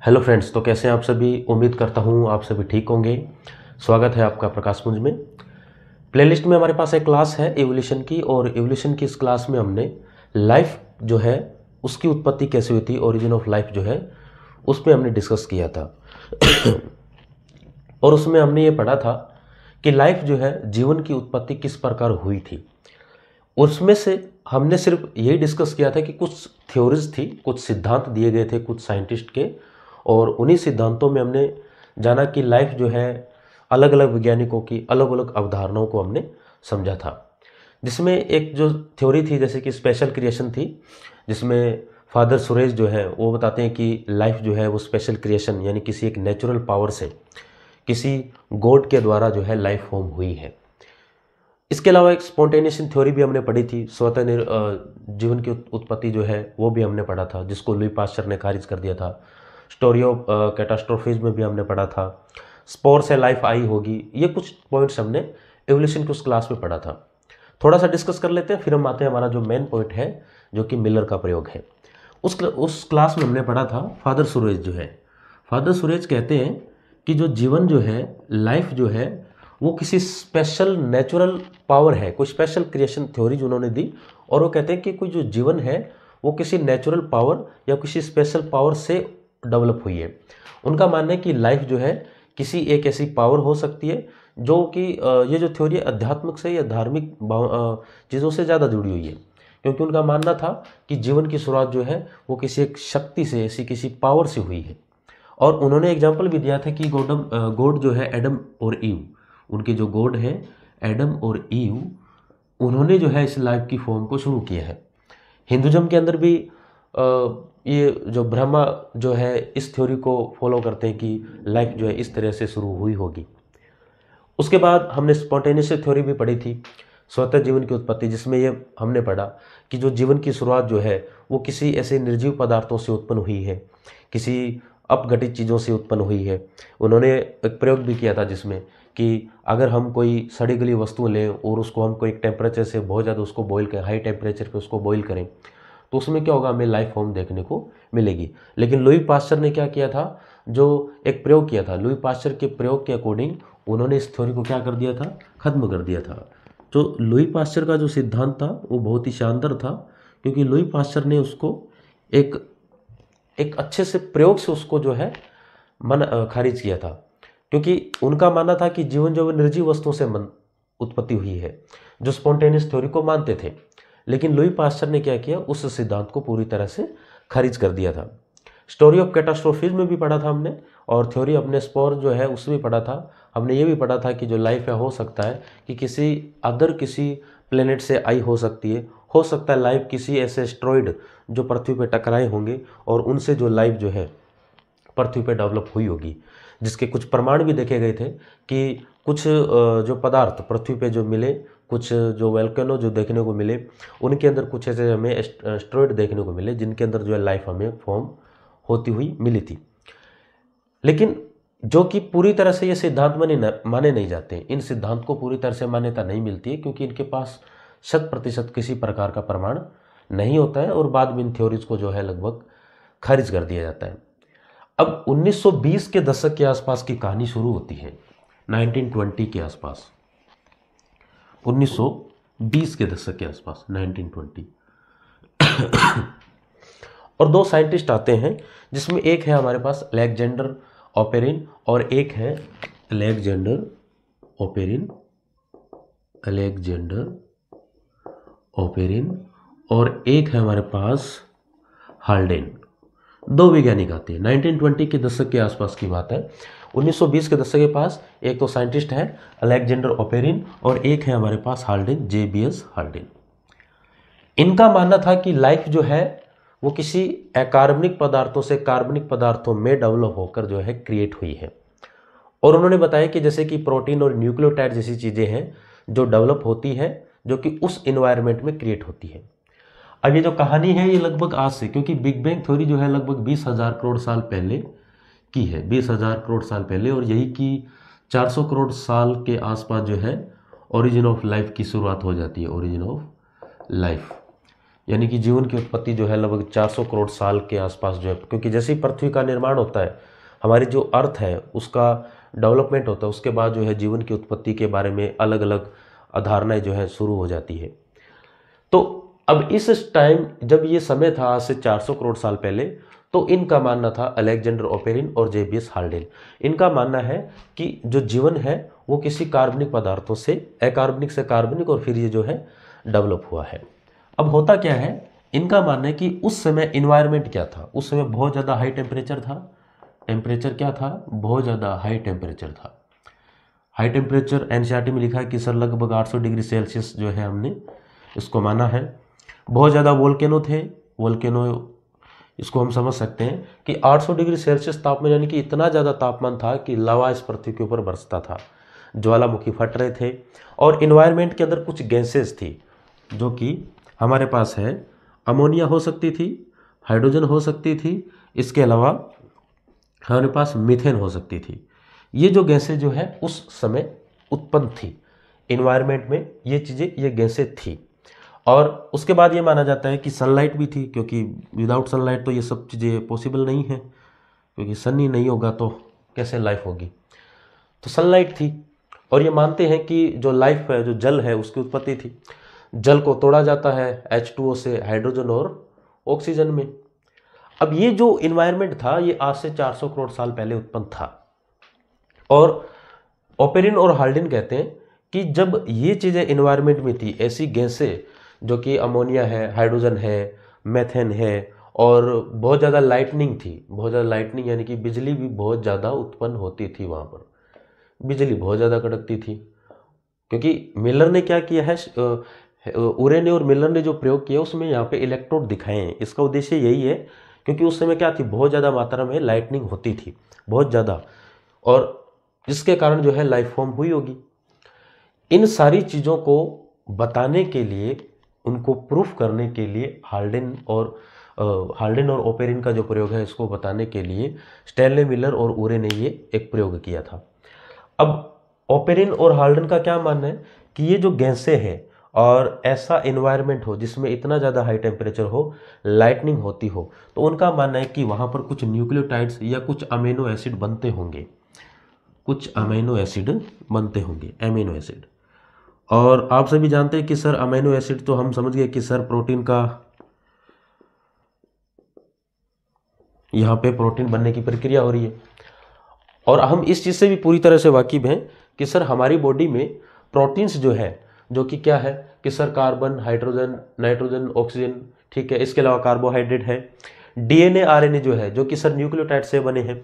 Hello friends, तो कैसे हैं आप सभी। उम्मीद करता हूं आप सभी ठीक होंगे। स्वागत है आपका प्रकाशपुंज में। प्लेलिस्ट में हमारे पास एक क्लास है एवोल्यूशन की, और एवोल्यूशन की इस क्लास में हमने लाइफ जो है उसकी उत्पत्ति कैसे हुई थी, ओरिजिन ऑफ लाइफ जो है उस पर हमने डिस्कस किया था। और उसमें हमने ये पढ़ा था कि लाइफ जो है जीवन की उत्पत्ति किस प्रकार हुई थी। उसमें से हमने सिर्फ यही डिस्कस किया था कि कुछ थ्योरीज थी, कुछ सिद्धांत दिए गए थे कुछ साइंटिस्ट के, और उन्हीं सिद्धांतों में हमने जाना कि लाइफ जो है अलग अलग वैज्ञानिकों की अलग अलग अवधारणाओं को हमने समझा था। जिसमें एक जो थ्योरी थी जैसे कि स्पेशल क्रिएशन थी, जिसमें फादर सुरेश जो है वो बताते हैं कि लाइफ जो है वो स्पेशल क्रिएशन यानी किसी एक नेचुरल पावर से, किसी गॉड के द्वारा जो है लाइफ फॉर्म हुई है। इसके अलावा एक स्पॉन्टेनियस थ्योरी भी हमने पढ़ी थी, स्वतः जीवन की उत्पत्ति जो है वो भी हमने पढ़ा था, जिसको लुई पास्चर ने खारिज कर दिया था। स्टोरी ऑफ कैटास्ट्रोफिज में भी हमने पढ़ा था। स्पोर से लाइफ आई होगी, ये कुछ पॉइंट्स हमने एवोल्यूशन की उस क्लास में पढ़ा था। थोड़ा सा डिस्कस कर लेते हैं, फिर हम आते हैं हमारा जो मेन पॉइंट है जो कि मिलर का प्रयोग है। उस क्लास में हमने पढ़ा था फादर सुरेश जो है, फादर सुरेश कहते हैं कि जो जीवन जो है, लाइफ जो है वो किसी स्पेशल नेचुरल पावर है, कोई स्पेशल क्रिएशन थ्योरी जो उन्होंने दी। और वो कहते हैं कि कोई जो जीवन है वो किसी नेचुरल पावर या किसी स्पेशल पावर से डेवलप हुई है। उनका मानना है कि लाइफ जो है किसी एक ऐसी पावर हो सकती है जो कि ये जो थ्योरी आध्यात्मिक से या धार्मिक चीज़ों से ज़्यादा जुड़ी हुई है, क्योंकि उनका मानना था कि जीवन की शुरुआत जो है वो किसी एक शक्ति से, ऐसी किसी पावर से हुई है। और उन्होंने एग्जाम्पल भी दिया था कि गॉड जो है एडम और ईव, उनके जो गॉड है एडम और ईव, उन्होंने जो है इस लाइफ की फॉर्म को शुरू किया है। हिंदुज़म के अंदर भी ये जो ब्रह्मा जो है इस थ्योरी को फॉलो करते हैं कि लाइफ जो है इस तरह से शुरू हुई होगी। उसके बाद हमने स्पॉन्टेनियस थ्योरी भी पढ़ी थी, स्वतः जीवन की उत्पत्ति, जिसमें ये हमने पढ़ा कि जो जीवन की शुरुआत जो है वो किसी ऐसे निर्जीव पदार्थों से उत्पन्न हुई है, किसी अपघटित चीज़ों से उत्पन्न हुई है। उन्होंने एक प्रयोग भी किया था जिसमें कि अगर हम कोई सड़ी गली वस्तु लें और उसको हम कोई टेम्परेचर से बहुत ज़्यादा उसको बॉईल करें, हाई टेम्परेचर पे उसको बॉईल करें, तो उसमें क्या होगा, हमें लाइफ फॉर्म देखने को मिलेगी। लेकिन लुई पास्चर ने क्या किया था, जो एक प्रयोग किया था, लुई पास्चर के प्रयोग के अकॉर्डिंग उन्होंने इस थ्योरी को क्या कर दिया था, खत्म कर दिया था। तो लुई पास्चर का जो सिद्धांत था वो बहुत ही शानदार था, क्योंकि लुई पास्चर ने उसको एक अच्छे से प्रयोग से उसको जो है खारिज किया था। क्योंकि उनका मानना था कि जीवन जो निर्जीव वस्तुओं से उत्पत्ति हुई है, जो स्पॉन्टेनियस थ्योरी को मानते थे। लेकिन लुई पास्चर ने क्या किया, उस सिद्धांत को पूरी तरह से खारिज कर दिया था। स्टोरी ऑफ कैटास्ट्रोफिज में भी पढ़ा था हमने, और थ्योरी अपने स्पोर जो है उसमें भी पढ़ा था। हमने ये भी पढ़ा था कि जो लाइफ है हो सकता है कि किसी प्लेनेट से आई हो सकती है, हो सकता है लाइफ किसी ऐसे एस्टेरॉयड जो पृथ्वी पर टकराए होंगे और उनसे जो लाइफ जो है पृथ्वी पर डेवलप हुई होगी, जिसके कुछ प्रमाण भी देखे गए थे कि कुछ जो पदार्थ पृथ्वी पे जो मिले, कुछ जो वोल्केनो जो देखने को मिले, उनके अंदर कुछ ऐसे हमें एस्टेरॉयड देखने को मिले जिनके अंदर जो है लाइफ हमें फॉर्म होती हुई मिली थी। लेकिन जो कि पूरी तरह से ये सिद्धांत माने नहीं जाते, इन सिद्धांत को पूरी तरह से मान्यता नहीं मिलती है, क्योंकि इनके पास 100% किसी प्रकार का प्रमाण नहीं होता है, और बाद में इन थ्योरीज को जो है लगभग खारिज कर दिया जाता है। अब 1920 के दशक के आसपास की कहानी शुरू होती है, 1920 के आसपास, 1920 के दशक के आसपास 1920। और दो साइंटिस्ट आते हैं, जिसमें एक है हमारे पास अलेक्जेंडर ओपेरिन, और एक है अलेक्जेंडर ओपेरिन, और एक है हमारे पास हाल्डेन। दो वैज्ञानिक आते हैं, 1920 के दशक के आसपास की बात है। 1920 के दशक के पास एक तो साइंटिस्ट है अलेक्जेंडर ओपेरिन, और एक है हमारे पास हाल्डेन, जेबीएस हाल्डेन। इनका मानना था कि लाइफ जो है वो किसी अकार्बनिक पदार्थों से कार्बनिक पदार्थों में डेवलप होकर जो है क्रिएट हुई है। और उन्होंने बताया कि जैसे कि प्रोटीन और न्यूक्लियोटाइड जैसी चीज़ें हैं जो डेवलप होती है, जो कि उस इन्वायरमेंट में क्रिएट होती है। अब ये जो कहानी है ये लगभग आज से, क्योंकि बिग बैंग थ्योरी जो है लगभग 20,000 करोड़ साल पहले की है, 20,000 करोड़ साल पहले, और यही की 400 करोड़ साल के आसपास जो है ओरिजिन ऑफ लाइफ की शुरुआत हो जाती है, ओरिजिन ऑफ लाइफ। यानी कि जीवन की उत्पत्ति जो है लगभग 400 करोड़ साल के आसपास जो है, क्योंकि जैसे ही पृथ्वी का निर्माण होता है, हमारी जो अर्थ है उसका डेवलपमेंट होता है, उसके बाद जो है जीवन की उत्पत्ति के बारे में अलग अलग अवधारणाएं जो है शुरू हो जाती है। तो अब इस टाइम जब ये समय था आज से 400 करोड़ साल पहले, तो इनका मानना था, अलेक्जेंडर ओपेरिन और जेबीएस हाल्डेन, इनका मानना है कि जो जीवन है वो किसी कार्बनिक पदार्थों से, अकार्बनिक से कार्बनिक, और फिर ये जो है डेवलप हुआ है। अब होता क्या है, इनका मानना है कि उस समय इन्वायरमेंट क्या था, उस समय बहुत ज़्यादा हाई टेम्परेचर था। टेम्परेचर क्या था, बहुत ज़्यादा हाई टेम्परेचर था। हाई टेम्परेचर एनसीईआरटी में लिखा है कि सर लगभग 800 डिग्री सेल्सियस जो है हमने इसको माना है। बहुत ज़्यादा वोल्केनो थे, वोल्केनो इसको हम समझ सकते हैं कि 800 डिग्री सेल्सियस तापमान, यानी कि इतना ज़्यादा तापमान था कि लावा इस पृथ्वी के ऊपर बरसता था, ज्वालामुखी फट रहे थे। और इन्वायरमेंट के अंदर कुछ गैसेस थी जो कि हमारे पास है, अमोनिया हो सकती थी, हाइड्रोजन हो सकती थी, इसके अलावा हमारे पास मीथेन हो सकती थी। ये जो गैसें जो है उस समय उत्पन्न थी इन्वायरमेंट में, ये चीज़ें, ये गैसें थी। और उसके बाद ये माना जाता है कि सनलाइट भी थी, क्योंकि विदाउट सनलाइट तो ये सब चीज़ें पॉसिबल नहीं है, क्योंकि सन ही नहीं होगा तो कैसे लाइफ होगी। तो सनलाइट थी, और ये मानते हैं कि जो लाइफ है, जो जल है, उसकी उत्पत्ति थी। जल को तोड़ा जाता है H2O से हाइड्रोजन और ऑक्सीजन में। अब ये जो इन्वायरमेंट था ये आज से 400 करोड़ साल पहले उत्पन्न था। और ओपेरिन और हाल्डेन कहते हैं कि जब ये चीज़ें इन्वायरमेंट में थी, ऐसी गैसें जो कि अमोनिया है, हाइड्रोजन है, मेथेन है, और बहुत ज़्यादा लाइटनिंग थी, बहुत ज़्यादा लाइटनिंग, यानी कि बिजली भी बहुत ज़्यादा उत्पन्न होती थी वहाँ पर, बिजली बहुत ज़्यादा कड़कती थी। क्योंकि मिलर ने क्या किया है, उरे ने और मिलर ने जो प्रयोग किया उसमें यहाँ पे इलेक्ट्रोड दिखाए हैं। इसका उद्देश्य यही है क्योंकि उस समय क्या थी, बहुत ज़्यादा मात्रा में लाइटनिंग होती थी, बहुत ज़्यादा, और जिसके कारण जो है लाइफ फॉर्म हुई होगी। इन सारी चीज़ों को बताने के लिए, उनको प्रूफ करने के लिए हाल्डेन और ओपेरिन का जो प्रयोग है इसको बताने के लिए स्टैनले मिलर और उरे ने ये एक प्रयोग किया था। अब ओपेरिन और हाल्डेन का क्या मानना है कि ये जो गैसें हैं और ऐसा इन्वायरमेंट हो जिसमें इतना ज़्यादा हाई टेम्परेचर हो, लाइटनिंग होती हो, तो उनका मानना है कि वहाँ पर कुछ न्यूक्लियोटाइड्स या कुछ अमीनो एसिड बनते होंगे, कुछ अमीनो एसिड बनते होंगे, अमीनो एसिड। और आप सभी जानते हैं कि सर अमीनो एसिड तो हम समझ गए कि सर प्रोटीन का, यहाँ पे प्रोटीन बनने की प्रक्रिया हो रही है। और हम इस चीज़ से भी पूरी तरह से वाकिफ हैं कि सर हमारी बॉडी में प्रोटीन्स जो है, जो कि क्या है कि sir carbon, hydrogen, nitrogen, oxygen, ठीक है, इसके अलावा कार्बोहाइड्रेट है, डीएनए, आरएनए जो है, जो कि सर न्यूक्लियोटाइड से बने हैं।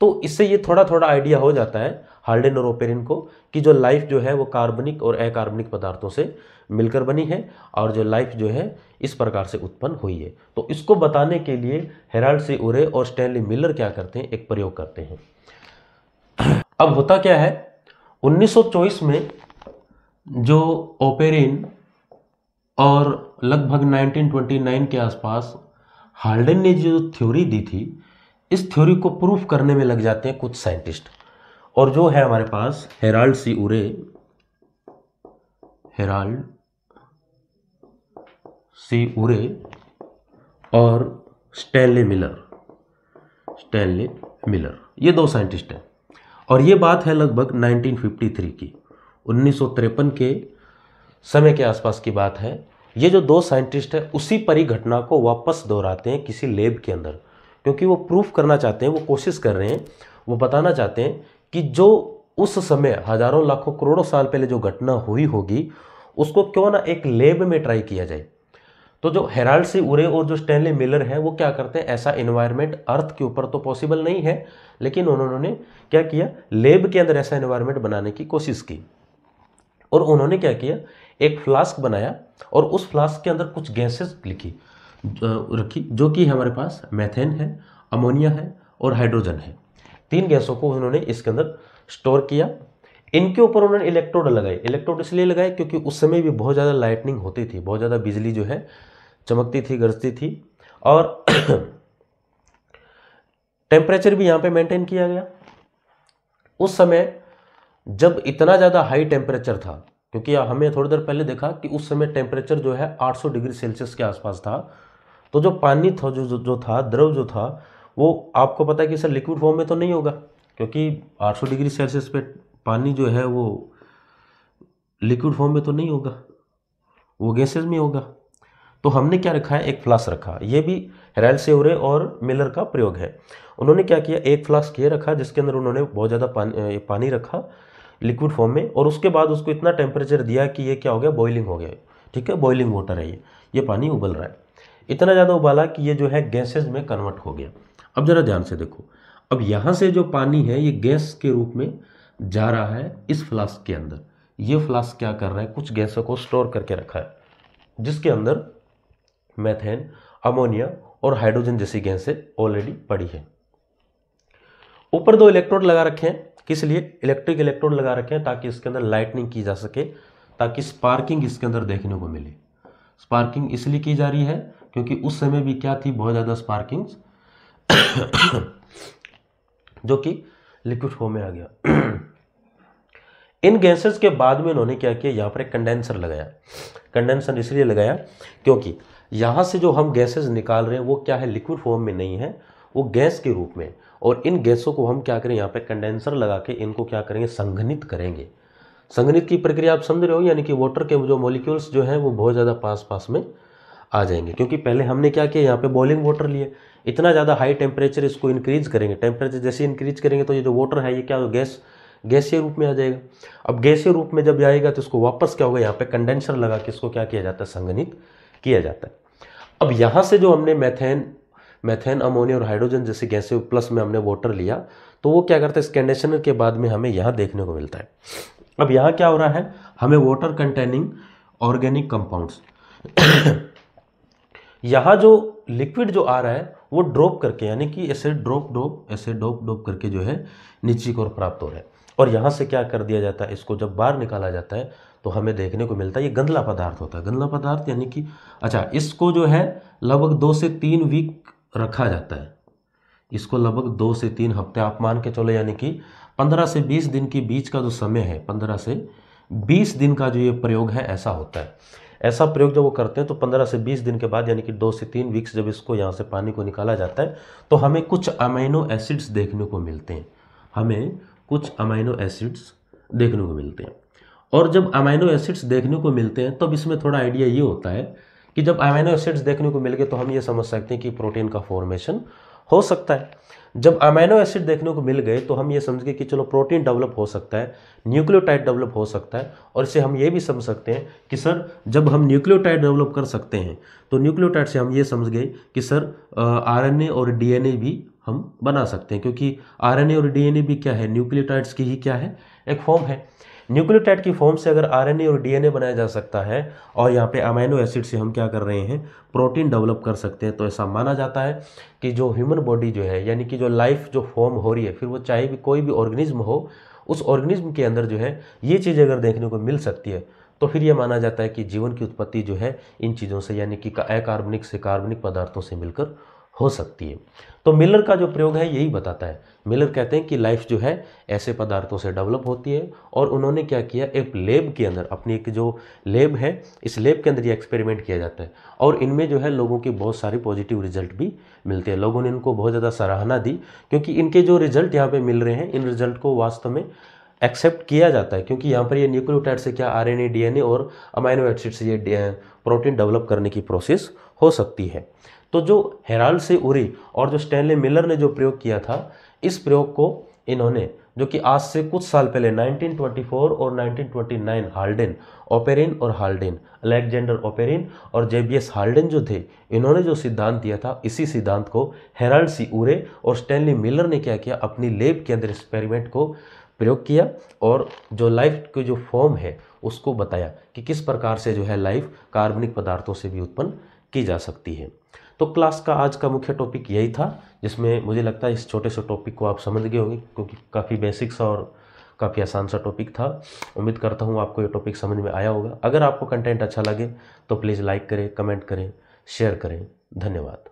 तो इससे ये थोड़ा थोड़ा आइडिया हो जाता है हाल्डेन और ओपेरिन को कि जो लाइफ जो है वो कार्बनिक और अकार्बनिक पदार्थों से मिलकर बनी है, और जो लाइफ जो है इस प्रकार से उत्पन्न हुई है। तो इसको बताने के लिए हेराल्ड सी उरे और स्टैनली मिलर क्या करते हैं, एक प्रयोग करते हैं। अब होता क्या है, 1924 में जो ओपेरिन और लगभग 1929 के आसपास हाल्डेन ने जो थ्योरी दी थी, इस थ्योरी को प्रूफ करने में लग जाते हैं कुछ साइंटिस्ट। और जो है हमारे पास हेराल्ड सी उरे, हेराल्ड सी उरे और स्टैनले मिलर, स्टैनले मिलर, ये दो साइंटिस्ट हैं। और ये बात है लगभग 1953 की, 1953 के समय के आसपास की बात है। ये जो दो साइंटिस्ट हैं उसी परिघटना को वापस दोहराते हैं किसी लैब के अंदर, क्योंकि वो प्रूफ करना चाहते हैं, वो कोशिश कर रहे हैं, वो बताना चाहते हैं कि जो उस समय हजारों लाखों करोड़ों साल पहले जो घटना हुई होगी उसको क्यों ना एक लैब में ट्राई किया जाए। तो जो हेराल्ड सी उरे और जो स्टैनले मिलर है वो क्या करते हैं, ऐसा इन्वायरमेंट अर्थ के ऊपर तो पॉसिबल नहीं है, लेकिन उन्होंने क्या किया, लैब के अंदर ऐसा इन्वायरमेंट बनाने की कोशिश की। और उन्होंने क्या किया, एक फ्लास्क बनाया और उस फ्लास्क के अंदर कुछ गैसेस रखी, जो कि हमारे पास मेथेन है, अमोनिया है और हाइड्रोजन है। तीन गैसों को उन्होंने इसके अंदर स्टोर किया। इनके ऊपर उन्होंने इलेक्ट्रोड लगाए। इलेक्ट्रोड इसलिए लगाए क्योंकि उस समय भी बहुत ज़्यादा लाइटनिंग होती थी, बहुत ज़्यादा बिजली जो है चमकती थी, गरजती थी, और टेम्परेचर भी यहाँ पे मेंटेन किया गया। उस समय जब इतना ज़्यादा हाई टेम्परेचर था क्योंकि हमें थोड़ी देर पहले देखा कि उस समय टेम्परेचर जो है 800 डिग्री सेल्सियस के आसपास था। तो जो पानी था, जो था द्रव जो था, वो आपको पता है कि सर लिक्विड फॉर्म में तो नहीं होगा, क्योंकि 800 डिग्री सेल्सियस पे पानी जो है वो लिक्विड फॉर्म में तो नहीं होगा, वो गैसेज में होगा। तो हमने क्या रखा है, एक फ्लास्क रखा। ये भी रैले-सेउरे और मिलर का प्रयोग है। उन्होंने क्या किया, एक फ्लास्क ये रखा जिसके अंदर उन्होंने बहुत ज़्यादा पानी रखा लिक्विड फॉर्म में, और उसके बाद उसको इतना टेम्परेचर दिया कि ये क्या हो गया, बॉइलिंग हो गया। ठीक है, बॉइलिंग वाटर है ये पानी उबल रहा है। इतना ज़्यादा उबाला कि ये जो है गैसेज में कन्वर्ट हो गया। अब ज़रा ध्यान से देखो, अब यहाँ से जो पानी है ये गैस के रूप में जा रहा है इस फ्लास्क के अंदर। ये फ्लास्क क्या कर रहा है, कुछ गैसों को स्टोर करके रखा है, जिसके अंदर मेथेन, अमोनिया और हाइड्रोजन जैसी गैसें ऑलरेडी पड़ी है। ऊपर 2 इलेक्ट्रोड लगा रखे हैं, किस लिए, इलेक्ट्रिक इलेक्ट्रोड लगा रखे हैं ताकि इसके अंदर लाइटनिंग की जा सके, ताकि स्पार्किंग इसके अंदर देखने को मिले। स्पार्किंग इसलिए की जा रही है क्योंकि उस समय भी क्या थी, बहुत ज़्यादा स्पार्किंग जो कि लिक्विड फॉर्म में आ गया। इन गैसेस के बाद में उन्होंने क्या किया, यहाँ पर एक कंडेंसर लगाया। कंडेंसर इसलिए लगाया क्योंकि यहाँ से जो हम गैसेस निकाल रहे हैं वो क्या है, लिक्विड फॉर्म में नहीं है, वो गैस के रूप में। और इन गैसों को हम क्या करें, यहाँ पे कंडेंसर लगा के इनको क्या करेंगे, संघनित करेंगे। संघनित की प्रक्रिया आप समझ रहे हो, यानी कि वाटर के जो मॉलिक्यूल्स जो हैं वो बहुत ज़्यादा पास में आ जाएंगे। क्योंकि पहले हमने क्या किया, यहाँ पे बॉइलिंग वाटर लिए, इतना ज़्यादा हाई टेम्परेचर इसको इंक्रीज करेंगे। टेम्परेचर जैसे इंक्रीज करेंगे तो ये जो वाटर है ये क्या, गैसीय रूप में आ जाएगा। अब गैसीय रूप में जब जाएगा तो इसको वापस क्या होगा, यहाँ पे कंडेंसर लगा के इसको क्या किया जाता है, संघनित किया जाता है। अब यहाँ से जो हमने मेथेन, अमोनिया और हाइड्रोजन जैसे गैसें प्लस में हमने वाटर लिया, तो वो क्या करता है, इस कंडेंसर के बाद में हमें यहाँ देखने को मिलता है। अब यहाँ क्या हो रहा है, हमें वाटर कंटेनिंग ऑर्गेनिक कंपाउंड्स यहाँ जो लिक्विड जो आ रहा है वो ड्रॉप करके, यानी कि ऐसे ड्रॉप करके जो है नीचे की ओर प्राप्त हो रहा है। और यहाँ से क्या कर दिया जाता है, इसको जब बाहर निकाला जाता है तो हमें देखने को मिलता है ये गंधला पदार्थ होता है। गंधला पदार्थ यानी कि अच्छा, इसको जो है लगभग 2 से 3 वीक रखा जाता है। इसको लगभग 2 से 3 हफ्ते आप मान के चलो, यानी कि 15 से 20 दिन के बीच का जो समय है, 15 से 20 दिन का जो ये प्रयोग है ऐसा होता है। ऐसा प्रयोग जब वो करते हैं तो 15 से 20 दिन के बाद, यानी कि 2 से 3 वीक्स जब इसको यहाँ से पानी को निकाला जाता है तो हमें कुछ अमीनो एसिड्स देखने को मिलते हैं। हमें कुछ अमीनो एसिड्स देखने को मिलते हैं। और जब अमीनो एसिड्स देखने को मिलते हैं तब इसमें थोड़ा आइडिया ये होता है कि जब अमीनो एसिड्स देखने को मिल गए तो हम ये समझ सकते हैं कि प्रोटीन का फॉर्मेशन हो सकता है। जब अमीनो एसिड देखने को मिल गए तो हम ये समझ गए कि चलो प्रोटीन डेवलप हो सकता है, न्यूक्लियोटाइड डेवलप हो सकता है। और इससे हम ये भी समझ सकते हैं कि सर जब हम न्यूक्लियोटाइड डेवलप कर सकते हैं तो न्यूक्लियोटाइड से हम ये समझ गए कि सर आरएनए और डीएनए भी हम बना सकते हैं, क्योंकि आरएनए और डीएनए भी क्या है, न्यूक्लियोटाइड्स की ही क्या है, एक फॉर्म है। न्यूक्लियोटाइड की फॉर्म से अगर आरएनए और डीएनए बनाया जा सकता है और यहाँ पे अमीनो एसिड से हम क्या कर रहे हैं, प्रोटीन डेवलप कर सकते हैं, तो ऐसा माना जाता है कि जो ह्यूमन बॉडी जो है, यानी कि जो लाइफ जो फॉर्म हो रही है, फिर वो चाहे भी कोई भी ऑर्गेनिज्म हो, उस ऑर्गेनिज्म के अंदर जो है ये चीज़ अगर देखने को मिल सकती है तो फिर ये माना जाता है कि जीवन की उत्पत्ति जो है इन चीज़ों से, यानी कि अकार्बनिक से कार्बनिक पदार्थों से मिलकर हो सकती है। तो मिलर का जो प्रयोग है यही बताता है। मिलर कहते हैं कि लाइफ जो है ऐसे पदार्थों से डेवलप होती है। और उन्होंने क्या किया, एक लैब के अंदर, अपनी एक जो लैब है, इस लैब के अंदर ये एक्सपेरिमेंट किया जाता है और इनमें जो है लोगों के बहुत सारे पॉजिटिव रिजल्ट भी मिलते हैं। लोगों ने इनको बहुत ज़्यादा सराहना दी क्योंकि इनके जो रिजल्ट यहाँ पे मिल रहे हैं, इन रिजल्ट को वास्तव में एक्सेप्ट किया जाता है, क्योंकि यहाँ पर ये न्यूक्लियोटाइड से क्या आरएनए, डीएनए और अमीनो एसिड से ये प्रोटीन डेवलप करने की प्रोसेस हो सकती है। तो जो हेराल्ड-से-उरे और जो स्टैनली मिलर ने जो प्रयोग किया था, इस प्रयोग को इन्होंने, जो कि आज से कुछ साल पहले 1924 और 1929 हाल्डेन, ओपेरिन और हाल्डेन, अलेक्जेंडर ओपेरिन और जेबियस हाल्डेन जो थे, इन्होंने जो सिद्धांत दिया था, इसी सिद्धांत को हेराल्ड-से-उरे और स्टैनली मिलर ने क्या किया, अपनी लैब के अंदर एक्सपेरिमेंट को प्रयोग किया और जो लाइफ की जो फॉर्म है उसको बताया कि किस प्रकार से जो है लाइफ कार्बनिक पदार्थों से भी उत्पन्न की जा सकती है। तो क्लास का आज का मुख्य टॉपिक यही था, जिसमें मुझे लगता है इस छोटे से टॉपिक को आप समझ गए होंगे, क्योंकि काफ़ी बेसिक्स और काफ़ी आसान सा टॉपिक था। उम्मीद करता हूँ आपको ये टॉपिक समझ में आया होगा। अगर आपको कंटेंट अच्छा लगे तो प्लीज़ लाइक करें, कमेंट करें, शेयर करें। धन्यवाद।